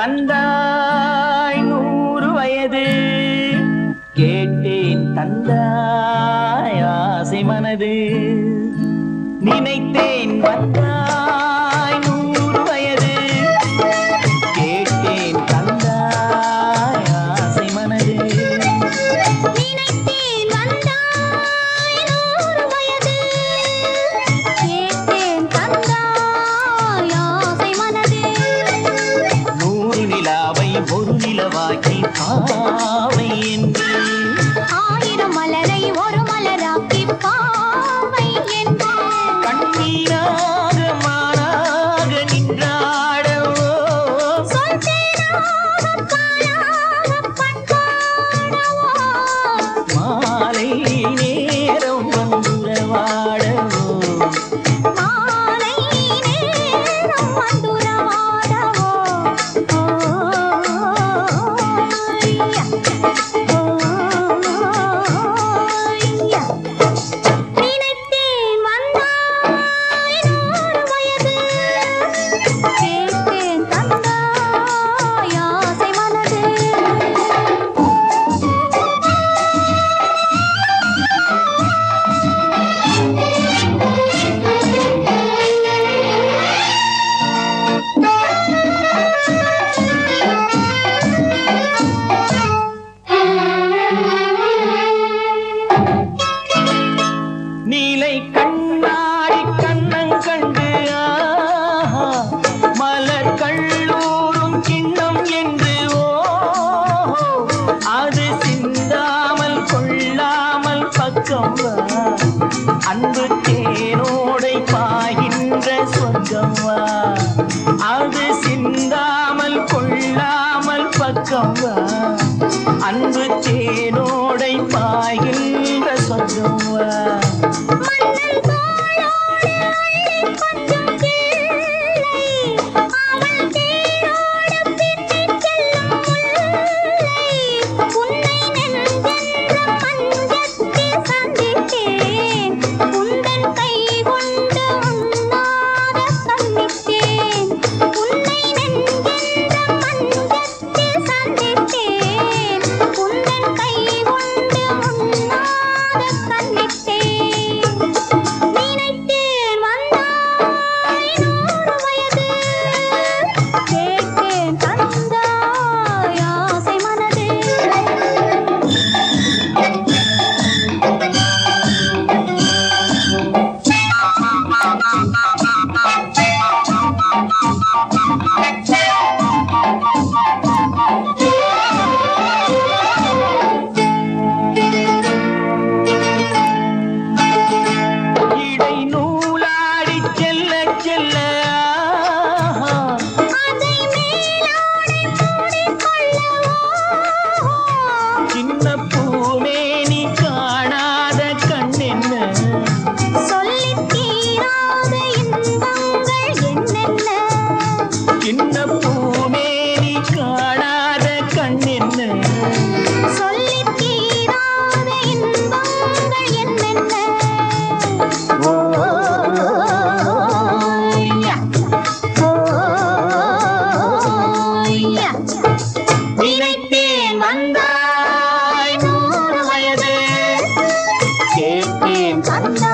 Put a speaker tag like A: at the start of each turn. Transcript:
A: வந்தாய் 100 வயது கேட்டேன் தந்தாய் ஆசை மனது நினைத்தேன் வந்தாய் 100 வயது கேட்டேன் தந்தாய் ஆசை மனது
B: நினைத்தேன் வந்தாய் 100 வயது கேட்டேன் தந்தாய் ஆசை மனது
A: 100 நிலாவை ஒரு நிலவாக்கி பாவை என்று
B: 1000 மலரை ஒரு மலராக்கி பாவை என்று
A: கண்ணீராக மாறாக நின்றாடவோ
B: சொல் தேனாக பாலாக பண்பாடவோ
A: மாலை நேரம் வந்துறவாடவோ
B: மாலை நேரம் வந்துறவாடவோ நினைத்தேன் வந்தாய் 100 வயது கேட்டேன் தந்தாய் ஆசை மனது
A: நீலை கண்ணாடி கண்ணம் கண்டு ஆஹா மலர் கள்ளூரும் கிண்ணம் என்று ஓஹோ அது சிந்தாமல் கொள்ளாமல் பக்கம் வா அன்பு தேனோடை பாய்கின்ற சொர்க்கம் வா அது சிந்தாமல் கொள்ளாமல் பக்கம் வா அன்பு தேனோடை பாய்கின்ற சொர்க்கம் வா
B: மன்னன் தோளோடு அள்ளிக் கொஞ்சம் கிள்ளை அவள் தேரோடு பின்னிச் செல்லும் முல்லை உன்னை நெஞ்சென்ற மஞ்சத்தில் சந்தித்தேன் உந்தன் கை கொண்டு உன்னார கண்ணித்தேன் உன்னை நெஞ்சென்ற மஞ்சத்தில் சந்தித்தேன் உந்தன் கை கொண்டு உன்னார கண்ணித்தேன் நினைத்தேன் வந்தாய் 100 வயது கேட்டேன் தந்தாய் ஆசை மனது
A: இடை நூலாடி செல்ல செல்ல ஆஹா
B: அதை மேலாடை மூடிக்கொள்ளவோ
A: சின்ன பூமேனி காணாத கண்ணென்ன
B: சொல்லித் தீராத இன்பங்கள் என்னென்ன
A: சின்ன பூமேனி காணாத கண்ணென்ன
B: சொல்லித் தீராத இன்பங்கள் என்னென்ன ஓய்யா ஓய்யா
A: நினைத்தேன் வந்தாய் 100 வயது கேட்டேன்
B: தந்தாய்